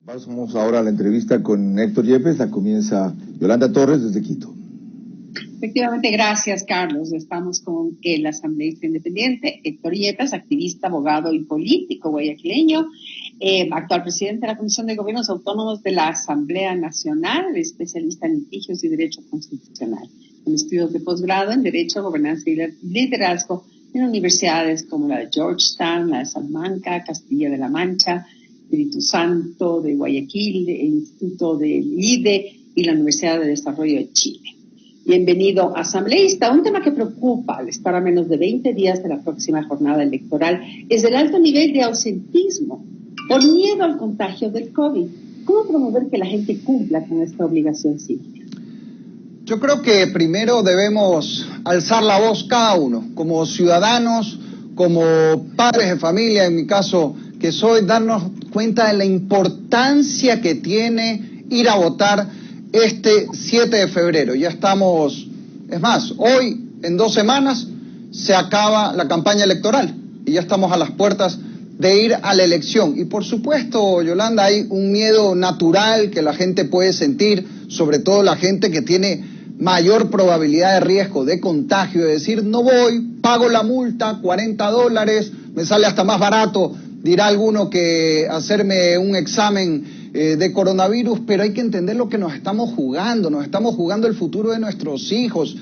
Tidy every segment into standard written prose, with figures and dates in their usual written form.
Vamos ahora a la entrevista con Héctor Yepes. La comienza Yolanda Torres desde Quito. Efectivamente, gracias, Carlos. Estamos con el asambleísta independiente Héctor Yepes, activista, abogado y político guayaquileño, actual presidente de la Comisión de Gobiernos Autónomos de la Asamblea Nacional, especialista en litigios y derecho constitucional, con estudios de posgrado en Derecho, Gobernanza y Liderazgo en universidades como la de Georgetown, la de Salamanca, Castilla de la Mancha, Espíritu Santo de Guayaquil, el Instituto del IDE y la Universidad de Desarrollo de Chile. Bienvenido, asambleísta. Un tema que preocupa al estar a menos de 20 días de la próxima jornada electoral es el alto nivel de ausentismo por miedo al contagio del COVID. ¿Cómo promover que la gente cumpla con esta obligación cívica? Yo creo que primero debemos alzar la voz cada uno, como ciudadanos, como padres de familia, en mi caso que soy, darnos cuenta de la importancia que tiene ir a votar este 7 de febrero. Ya estamos, es más, hoy, en 2 semanas, se acaba la campaña electoral y ya estamos a las puertas de ir a la elección. Y por supuesto, Yolanda, hay un miedo natural que la gente puede sentir, sobre todo la gente que tiene mayor probabilidad de riesgo de contagio, de decir, no voy, pago la multa, $40, me sale hasta más barato, dirá alguno, que hacerme un examen de coronavirus, pero hay que entender lo que nos estamos jugando el futuro de nuestros hijos,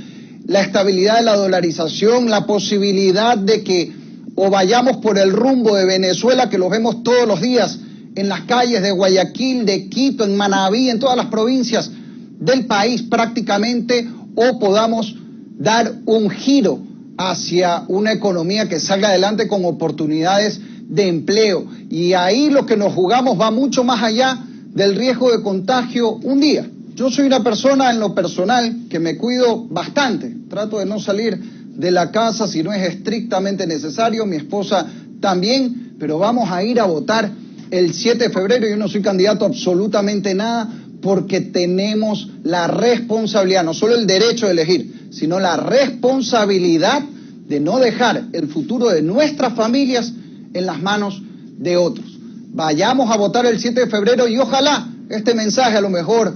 la estabilidad de la dolarización, la posibilidad de que o vayamos por el rumbo de Venezuela, que los vemos todos los días en las calles de Guayaquil, de Quito, en Manabí, en todas las provincias del país prácticamente, o podamos dar un giro hacia una economía que salga adelante con oportunidades de empleo. Y ahí lo que nos jugamos va mucho más allá del riesgo de contagio un día. Yo soy una persona en lo personal que me cuido bastante, trato de no salir de la casa si no es estrictamente necesario, mi esposa también, pero vamos a ir a votar el 7 de febrero. Yo no soy candidato a absolutamente nada, porque tenemos la responsabilidad, no solo el derecho de elegir, sino la responsabilidad de no dejar el futuro de nuestras familias en las manos de otros. Vayamos a votar el 7 de febrero y ojalá este mensaje, a lo mejor,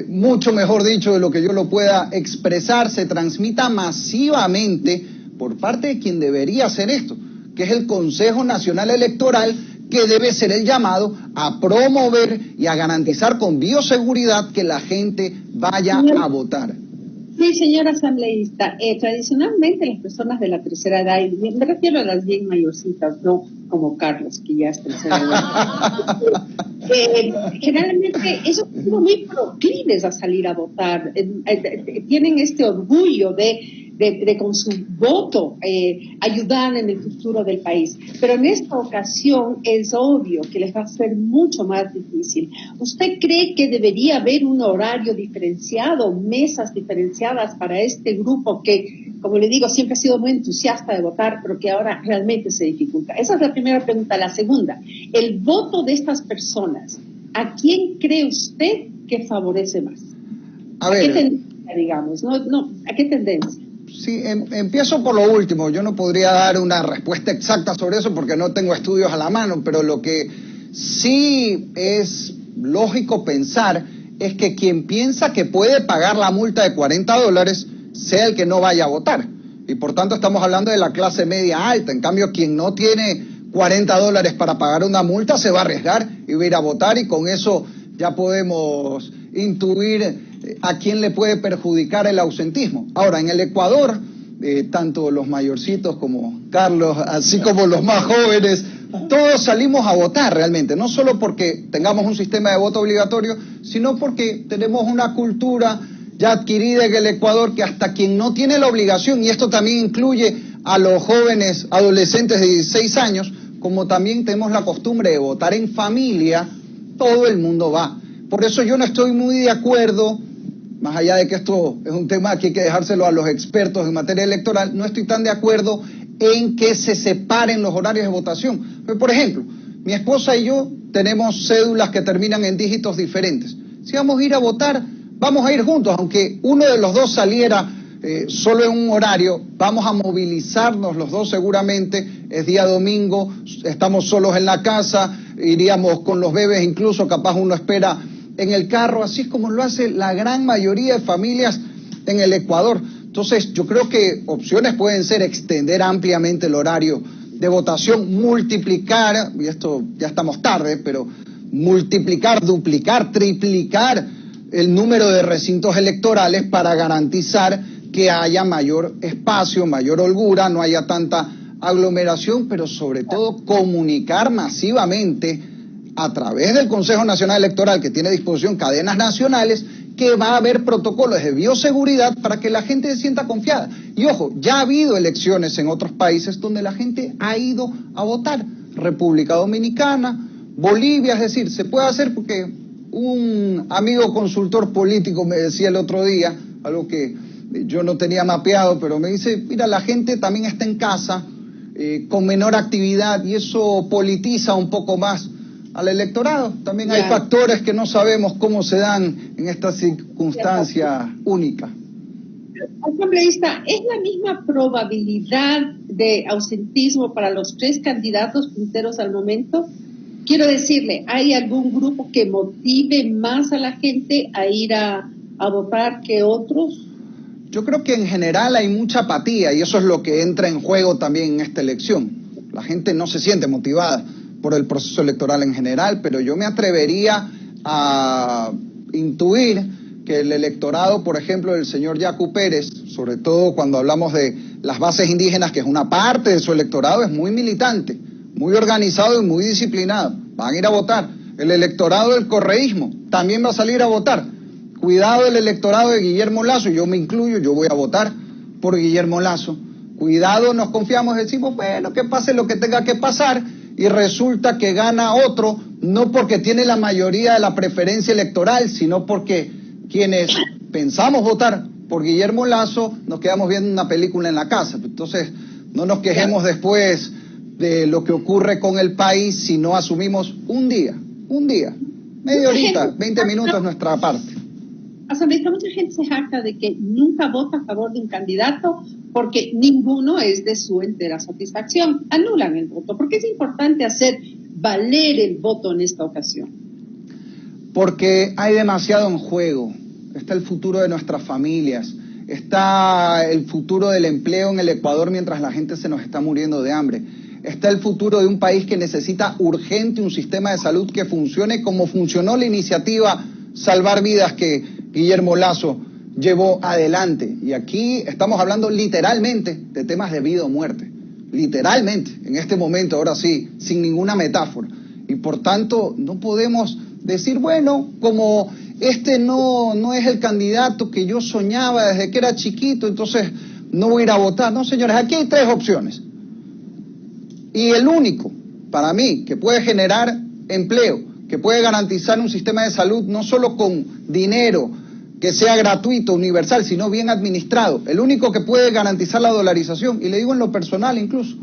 mucho mejor dicho de lo que yo lo pueda expresar, se transmita masivamente por parte de quien debería hacer esto, que es el Consejo Nacional Electoral, que debe ser el llamado a promover y a garantizar con bioseguridad que la gente vaya a votar. Sí, señor asambleísta, tradicionalmente las personas de la tercera edad, y me refiero a las bien mayorcitas, no como Carlos, que ya es tercera edad, generalmente ellos son muy proclives a salir a votar, tienen este orgullo de con su voto ayudar en el futuro del país. Pero en esta ocasión es obvio que les va a ser mucho más difícil. ¿Usted cree que debería haber un horario diferenciado, mesas diferenciadas para este grupo que, como le digo, siempre ha sido muy entusiasta de votar, pero que ahora realmente se dificulta? Esa es la primera pregunta. La segunda, el voto de estas personas, ¿a quién cree usted que favorece más? ¿A qué tendencia, digamos? ¿A qué tendencia? Sí, empiezo por lo último. Yo no podría dar una respuesta exacta sobre eso porque no tengo estudios a la mano, pero lo que sí es lógico pensar es que quien piensa que puede pagar la multa de $40 sea el que no vaya a votar. Y por tanto estamos hablando de la clase media alta. En cambio, quien no tiene $40 para pagar una multa se va a arriesgar y va a ir a votar, y con eso ya podemos intuir a quién le puede perjudicar el ausentismo. Ahora, en el Ecuador, tanto los mayorcitos como Carlos, así como los más jóvenes, todos salimos a votar realmente, no solo porque tengamos un sistema de voto obligatorio, sino porque tenemos una cultura ya adquirida en el Ecuador, que hasta quien no tiene la obligación, y esto también incluye a los jóvenes adolescentes de 16 años, como también tenemos la costumbre de votar en familia, todo el mundo va. Por eso yo no estoy muy de acuerdo, más allá de que esto es un tema que hay que dejárselo a los expertos en materia electoral, no estoy tan de acuerdo en que se separen los horarios de votación. Por ejemplo, mi esposa y yo tenemos cédulas que terminan en dígitos diferentes. Si vamos a ir a votar, vamos a ir juntos, aunque uno de los dos saliera solo en un horario, vamos a movilizarnos los dos seguramente, es día domingo, estamos solos en la casa, iríamos con los bebés, incluso capaz uno espera en el carro, así es como lo hace la gran mayoría de familias en el Ecuador. Entonces, yo creo que opciones pueden ser extender ampliamente el horario de votación, multiplicar, y esto ya estamos tarde, pero multiplicar, duplicar, triplicar el número de recintos electorales para garantizar que haya mayor espacio, mayor holgura, no haya tanta aglomeración, pero sobre todo comunicar masivamente a través del Consejo Nacional Electoral, que tiene a disposición cadenas nacionales, que va a haber protocolos de bioseguridad para que la gente se sienta confiada. Y ojo, ya ha habido elecciones en otros países donde la gente ha ido a votar. República Dominicana, Bolivia, es decir, se puede hacer porque un amigo consultor político me decía el otro día, algo que yo no tenía mapeado, pero me dice, mira, la gente también está en casa, con menor actividad, y eso politiza un poco más al electorado. También hay factores que no sabemos cómo se dan en esta circunstancia única. Asambleísta, ¿es la misma probabilidad de ausentismo para los 3 candidatos punteros al momento? Quiero decirle, ¿hay algún grupo que motive más a la gente a ir a votar que otros? Yo creo que en general hay mucha apatía, y eso es lo que entra en juego también en esta elección. La gente no se siente motivada por el proceso electoral en general, pero yo me atrevería a intuir que el electorado, por ejemplo, del señor Yacu Pérez, sobre todo cuando hablamos de las bases indígenas, que es una parte de su electorado, es muy militante, muy organizado y muy disciplinado. Van a ir a votar. El electorado del correísmo también va a salir a votar. Cuidado el electorado de Guillermo Lasso, yo me incluyo, yo voy a votar por Guillermo Lasso. Cuidado, nos confiamos, decimos, bueno, que pase lo que tenga que pasar, y resulta que gana otro, no porque tiene la mayoría de la preferencia electoral, sino porque quienes pensamos votar por Guillermo Lasso nos quedamos viendo una película en la casa. Entonces, no nos quejemos después de lo que ocurre con el país si no asumimos un día, media horita, 20 minutos nuestra parte. Asambleísta, mucha gente se jacta de que nunca vota a favor de un candidato porque ninguno es de su entera satisfacción. Anulan el voto. ¿Por qué es importante hacer valer el voto en esta ocasión? Porque hay demasiado en juego. Está el futuro de nuestras familias, está el futuro del empleo en el Ecuador mientras la gente se nos está muriendo de hambre, está el futuro de un país que necesita urgente un sistema de salud que funcione como funcionó la iniciativa Salvar Vidas que Guillermo Lasso llevó adelante. Y aquí estamos hablando literalmente de temas de vida o muerte, literalmente, en este momento, ahora sí, sin ninguna metáfora. Y por tanto, no podemos decir, bueno, como este no es el candidato que yo soñaba desde que era chiquito, entonces no voy a ir a votar. No, señores, aquí hay 3 opciones. Y el único, para mí, que puede generar empleo, que puede garantizar un sistema de salud no solo con dinero, que sea gratuito, universal, sino bien administrado, el único que puede garantizar la dolarización, y le digo en lo personal incluso,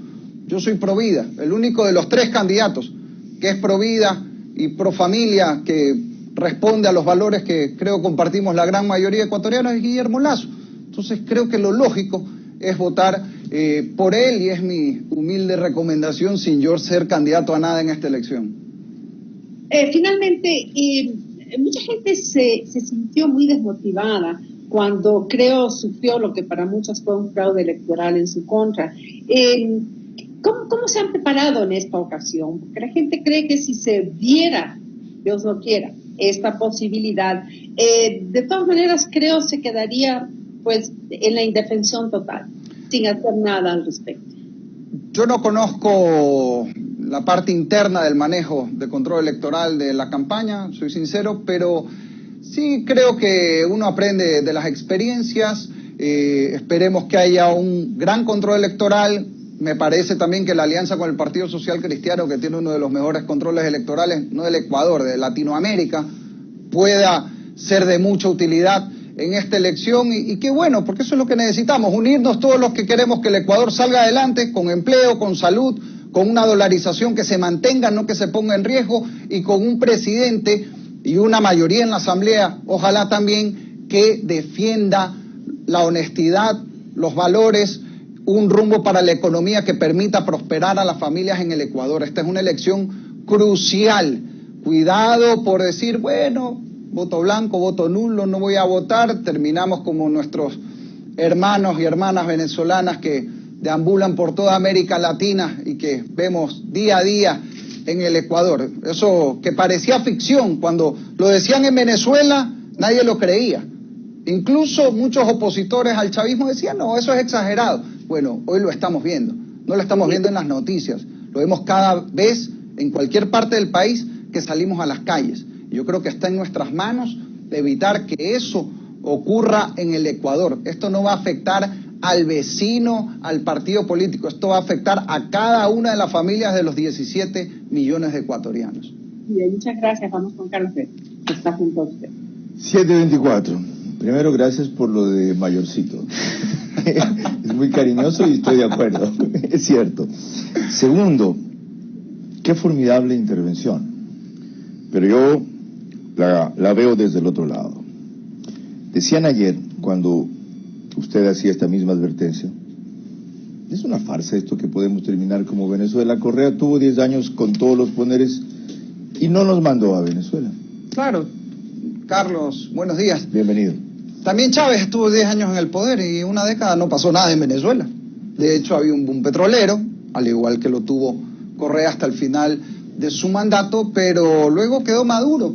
yo soy pro vida, el único de los 3 candidatos que es pro vida y pro familia, que responde a los valores que creo compartimos la gran mayoría ecuatoriana, es Guillermo Lasso. Entonces creo que lo lógico es votar por él, y es mi humilde recomendación sin yo ser candidato a nada en esta elección. Finalmente, mucha gente se sintió muy desmotivada cuando sufrió lo que para muchos fue un fraude electoral en su contra. ¿Cómo se han preparado en esta ocasión? Porque la gente cree que si se diera, Dios no quiera, esta posibilidad, de todas maneras se quedaría pues en la indefensión total, sin hacer nada al respecto. Yo no conozco la parte interna del manejo de control electoral de la campaña, soy sincero, pero sí creo que uno aprende de las experiencias. Esperemos que haya un gran control electoral. Me parece también que la alianza con el Partido Social Cristiano, que tiene uno de los mejores controles electorales, no del Ecuador, de Latinoamérica, pueda ser de mucha utilidad en esta elección, y qué bueno, porque eso es lo que necesitamos, unirnos todos los que queremos que el Ecuador salga adelante, con empleo, con salud, con una dolarización que se mantenga, no que se ponga en riesgo, y con un presidente y una mayoría en la Asamblea, ojalá también, que defienda la honestidad, los valores, un rumbo para la economía que permita prosperar a las familias en el Ecuador. Esta es una elección crucial. Cuidado por decir, bueno, voto blanco, voto nulo, no voy a votar. Terminamos como nuestros hermanos y hermanas venezolanas que deambulan por toda América Latina y que vemos día a día en el Ecuador. Eso que parecía ficción, cuando lo decían en Venezuela, nadie lo creía. Incluso muchos opositores al chavismo decían, no, eso es exagerado. Bueno, hoy lo estamos viendo. No lo estamos viendo en las noticias. Lo vemos cada vez en cualquier parte del país que salimos a las calles. Yo creo que está en nuestras manos evitar que eso ocurra en el Ecuador. Esto no va a afectar al vecino, al partido político. Esto va a afectar a cada una de las familias de los 17 millones de ecuatorianos. Bien, muchas gracias. Vamos con Carlos Pérez, que está junto a usted. 724. Primero, gracias por lo de mayorcito. Es muy cariñoso y estoy de acuerdo. Es cierto. Segundo, qué formidable intervención. Pero yo la veo desde el otro lado. Decían ayer, cuando usted hacía esta misma advertencia, es una farsa esto que podemos terminar como Venezuela. Correa tuvo 10 años con todos los poderes y no nos mandó a Venezuela. Claro. Carlos, buenos días. Bienvenido. También Chávez estuvo 10 años en el poder y una década no pasó nada en Venezuela. De hecho, había un boom petrolero, al igual que lo tuvo Correa hasta el final de su mandato, pero luego quedó Maduro,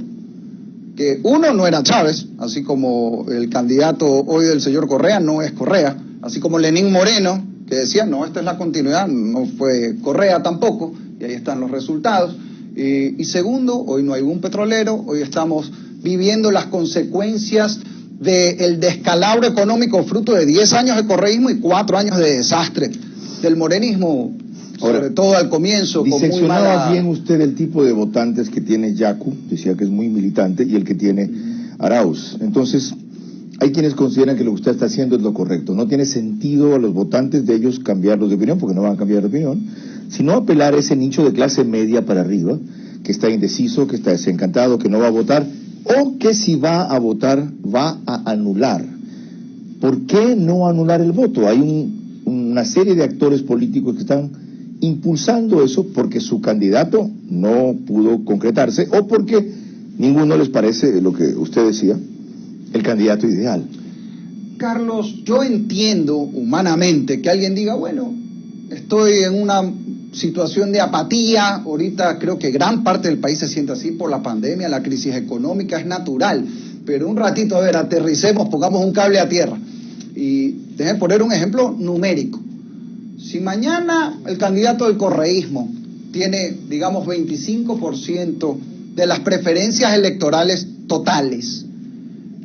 que uno no era Chávez, así como el candidato hoy del señor Correa no es Correa, así como Lenín Moreno, que decía, no, esta es la continuidad, no fue Correa tampoco, y ahí están los resultados. Y segundo, hoy no hay boom petrolero, hoy estamos viviendo las consecuencias del descalabro económico fruto de 10 años de correísmo y 4 años de desastre del morenismo, sobre todo al comienzo. Diseccionaba bien usted el tipo de votantes que tiene Yacu, decía que es muy militante, y el que tiene Arauz. Entonces, hay quienes consideran que lo que usted está haciendo es lo correcto. No tiene sentido a los votantes de ellos cambiarlos de opinión, porque no van a cambiar de opinión, sino apelar a ese nicho de clase media para arriba, que está indeciso, que está desencantado, que no va a votar, o que si va a votar, va a anular. ¿Por qué no anular el voto? Hay una serie de actores políticos que están impulsando eso porque su candidato no pudo concretarse o porque ninguno les parece, lo que usted decía, el candidato ideal. Carlos, yo entiendo humanamente que alguien diga, bueno, estoy en una situación de apatía, ahorita creo que gran parte del país se siente así por la pandemia, la crisis económica, es natural, pero un ratito, a ver, aterricemos, pongamos un cable a tierra y déjenme poner un ejemplo numérico. Si mañana el candidato del correísmo tiene, digamos, 25% de las preferencias electorales totales,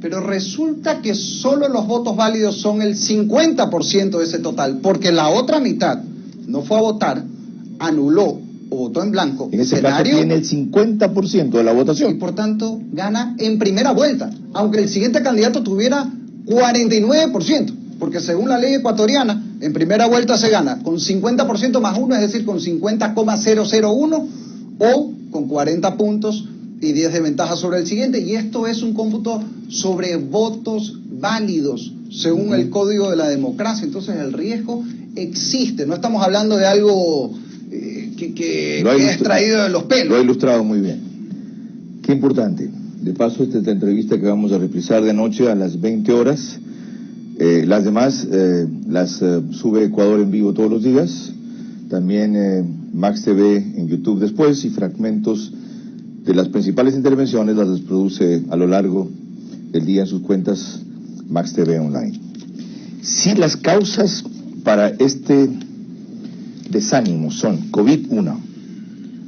pero resulta que solo los votos válidos son el 50% de ese total, porque la otra mitad no fue a votar, anuló o votó en blanco. En ese caso tiene el 50% de la votación. Y por tanto gana en primera vuelta, aunque el siguiente candidato tuviera 49%, porque según la ley ecuatoriana, en primera vuelta se gana con 50% más uno, es decir, con 50,001 o con 40 puntos y 10 de ventaja sobre el siguiente, y esto es un cómputo sobre votos válidos, según el Código de la Democracia. Entonces el riesgo existe, no estamos hablando de algo que es traído de los pelos. Lo ha ilustrado muy bien. Qué importante. De paso, esta es la entrevista que vamos a reprisar de noche a las 20 horas. Las demás las sube Ecuador en vivo todos los días. También Max TV en YouTube después, y fragmentos de las principales intervenciones las produce a lo largo del día en sus cuentas Max TV Online. Si las causas para este desánimo son COVID 1,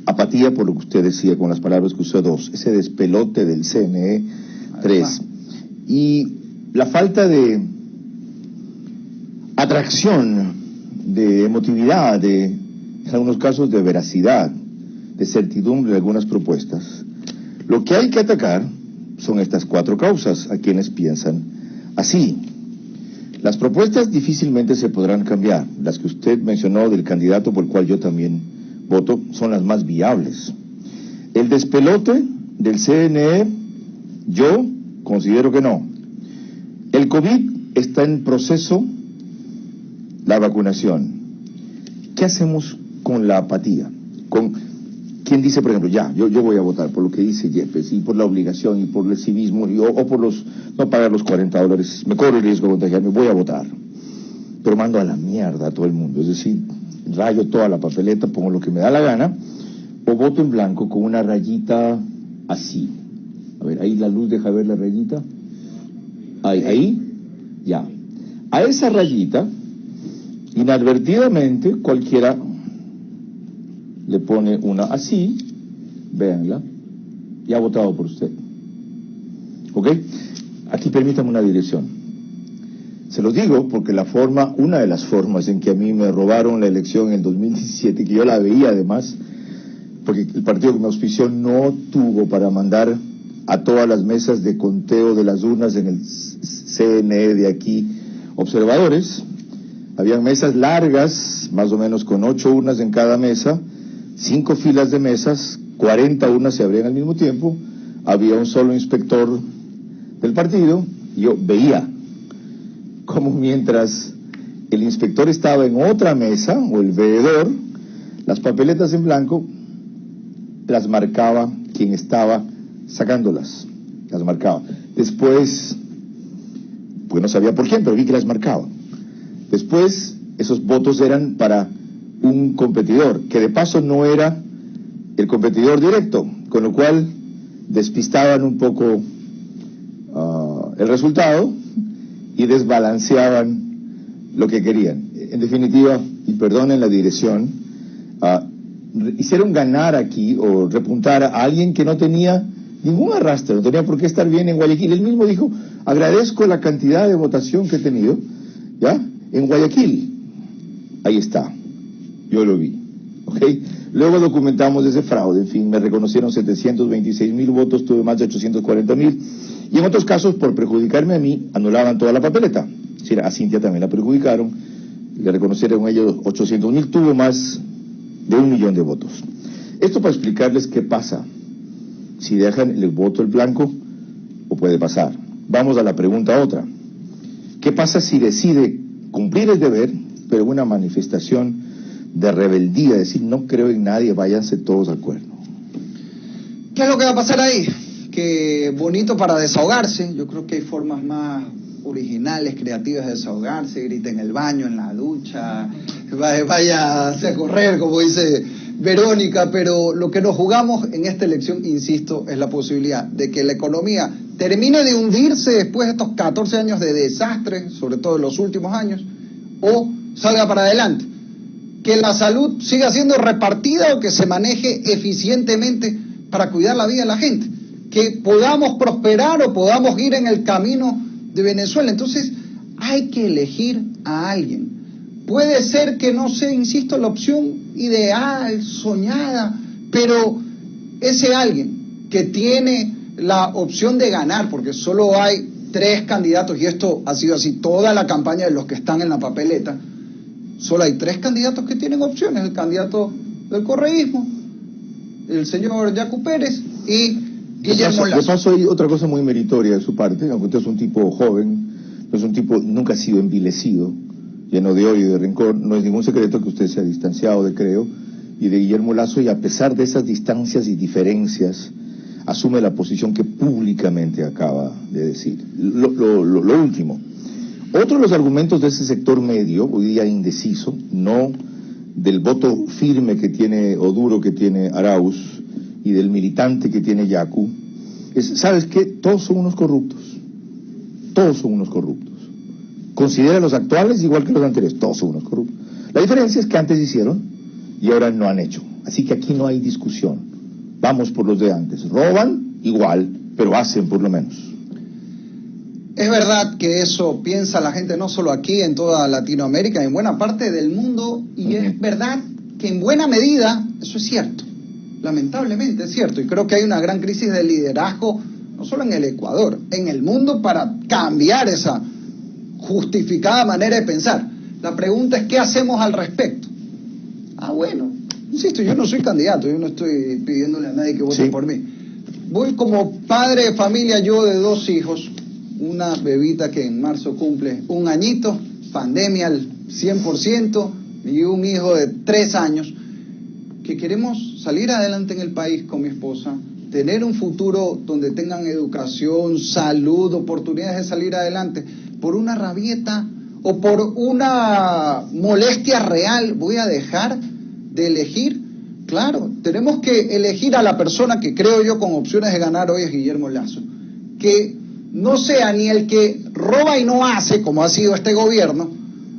apatía por lo que usted decía con las palabras que usó 2, ese despelote del CNE 3, y la falta de atracción, de emotividad, de en algunos casos de veracidad, de certidumbre de algunas propuestas, lo que hay que atacar son estas 4 causas a quienes piensan así. Las propuestas difícilmente se podrán cambiar. Las que usted mencionó del candidato por el cual yo también voto son las más viables. El despelote del CNE, yo considero que no. El COVID está en proceso, la vacunación. ¿Qué hacemos con la apatía? ¿Quién dice, por ejemplo, yo voy a votar por lo que dice Yepes, y por la obligación, y por el civismo, o por no pagar los $40, me corro el riesgo de contagiarme, voy a votar? Pero mando a la mierda a todo el mundo, es decir, rayo toda la papeleta, pongo lo que me da la gana, o voto en blanco con una rayita así. A ver, ahí la luz deja ver la rayita. Ahí, ya. A esa rayita, inadvertidamente, cualquiera le pone una así, véanla, y ha votado por usted. ¿Ok? Aquí permítame una dirección. Se lo digo porque una de las formas en que a mí me robaron la elección en el 2017, que yo la veía además, porque el partido que me auspició no tuvo para mandar a todas las mesas de conteo de las urnas en el CNE de aquí observadores. Habían mesas largas, más o menos con 8 urnas en cada mesa, 5 filas de mesas, 40 urnas se abrían al mismo tiempo, había un solo inspector del partido, y yo veía como mientras el inspector estaba en otra mesa, o el veedor, las papeletas en blanco las marcaba quien estaba sacándolas, las marcaba. Después, pues no sabía por quién, pero vi que las marcaba. Después, esos votos eran para un competidor, que de paso no era el competidor directo, con lo cual despistaban un poco el resultado y desbalanceaban lo que querían. En definitiva, y perdonen la dirección, hicieron ganar aquí o repuntar a alguien que no tenía ningún arrastre, no tenía por qué estar bien en Guayaquil. Él mismo dijo, agradezco la cantidad de votación que he tenido, ¿ya? En Guayaquil. Ahí está, yo lo vi, ¿ok? Luego documentamos ese fraude, en fin, me reconocieron 726,000 votos, tuve más de 840,000, y en otros casos, por perjudicarme a mí, anulaban toda la papeleta. Es decir, a Cintia también la perjudicaron, le reconocieron ellos 800,000, tuvo más de 1 millón de votos. Esto para explicarles qué pasa si dejan el voto el blanco, o puede pasar. Vamos a la pregunta otra. ¿Qué pasa si decide cumplir el deber, pero en una manifestación de rebeldía, decir, no creo en nadie, váyanse todos al cuerno? ¿Qué es lo que va a pasar ahí? Que bonito para desahogarse, yo creo que hay formas más originales, creativas de desahogarse, grita en el baño, en la ducha, vaya a correr, como dice Verónica, pero lo que nos jugamos en esta elección, insisto, es la posibilidad de que la economía termine de hundirse después de estos 14 años de desastre, sobre todo en los últimos años, o salga para adelante, que la salud siga siendo repartida o que se maneje eficientemente para cuidar la vida de la gente, que podamos prosperar o podamos ir en el camino de Venezuela. Entonces hay que elegir a alguien. Puede ser que no sea, insisto, la opción ideal, soñada, pero ese alguien que tiene la opción de ganar, porque solo hay 3 candidatos, y esto ha sido así toda la campaña de los que están en la papeleta, solo hay 3 candidatos que tienen opciones: el candidato del correísmo, el señor Yacu Pérez y Guillermo Lasso. De paso hay otra cosa muy meritoria de su parte, aunque usted es un tipo joven, no es un tipo, nunca ha sido envilecido, lleno de odio y de rencor, no es ningún secreto que usted se ha distanciado de Creo y de Guillermo Lasso, y a pesar de esas distancias y diferencias, asume la posición que públicamente acaba de decir. Lo último, otro de los argumentos de ese sector medio, hoy día indeciso, no del voto firme que tiene o duro que tiene Arauz y del militante que tiene Yacu, es, ¿sabes qué? Todos son unos corruptos. Todos son unos corruptos. Considera los actuales igual que los anteriores, todos son unos corruptos. La diferencia es que antes hicieron y ahora no han hecho. Así que aquí no hay discusión. Vamos por los de antes. Roban igual, pero hacen por lo menos. Es verdad que eso piensa la gente no solo aquí, en toda Latinoamérica, en buena parte del mundo, y es verdad que en buena medida eso es cierto. Lamentablemente es cierto, y creo que hay una gran crisis de liderazgo, no solo en el Ecuador, en el mundo, para cambiar esa justificada manera de pensar. La pregunta es, ¿qué hacemos al respecto? Bueno, insisto, yo no soy candidato, yo no estoy pidiéndole a nadie que vote por mí. Voy como padre de familia, yo de 2 hijos, una bebita que en marzo cumple 1 añito, pandemia al 100%, y un hijo de 3 años. que queremos salir adelante en el país con mi esposa, tener un futuro donde tengan educación, salud, oportunidades de salir adelante, por una rabieta o por una molestia real, ¿voy a dejar de elegir? Claro, tenemos que elegir a la persona que creo yo con opciones de ganar hoy es Guillermo Lasso, que no sea ni el que roba y no hace, como ha sido este gobierno,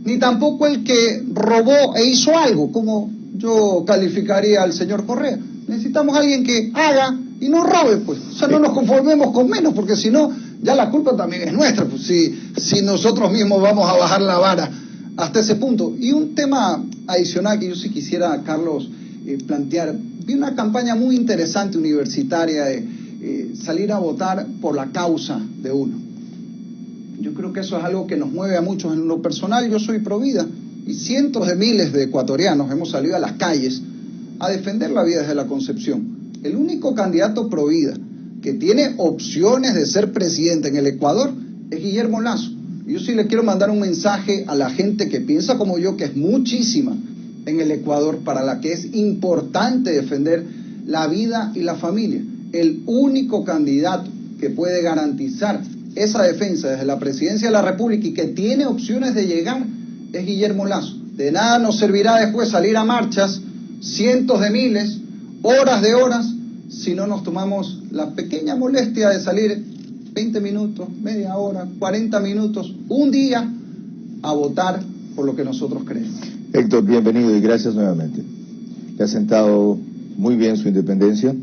ni tampoco el que robó e hizo algo, como yo calificaría al señor Correa. Necesitamos a alguien que haga y no robe, pues. O sea, no nos conformemos con menos, porque si no, ya la culpa también es nuestra, pues, si nosotros mismos vamos a bajar la vara hasta ese punto. Y un tema adicional que yo sí quisiera, Carlos, plantear. Vi una campaña muy interesante universitaria de salir a votar por la causa de uno. Yo creo que eso es algo que nos mueve a muchos. En lo personal, yo soy provida y cientos de miles de ecuatorianos hemos salido a las calles a defender la vida desde la concepción. El único candidato provida que tiene opciones de ser presidente en el Ecuador es Guillermo Lasso. Y yo sí le quiero mandar un mensaje a la gente que piensa como yo, que es muchísima en el Ecuador, para la que es importante defender la vida y la familia. El único candidato que puede garantizar esa defensa desde la presidencia de la República y que tiene opciones de llegar es Guillermo Lasso. De nada nos servirá después salir a marchas, cientos de miles, horas de horas, si no nos tomamos la pequeña molestia de salir 20 minutos, media hora, 40 minutos, un día a votar por lo que nosotros creemos. Héctor, bienvenido y gracias nuevamente. Le ha sentado muy bien su independencia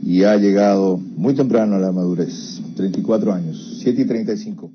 y ha llegado muy temprano a la madurez, 34 años, 7:35.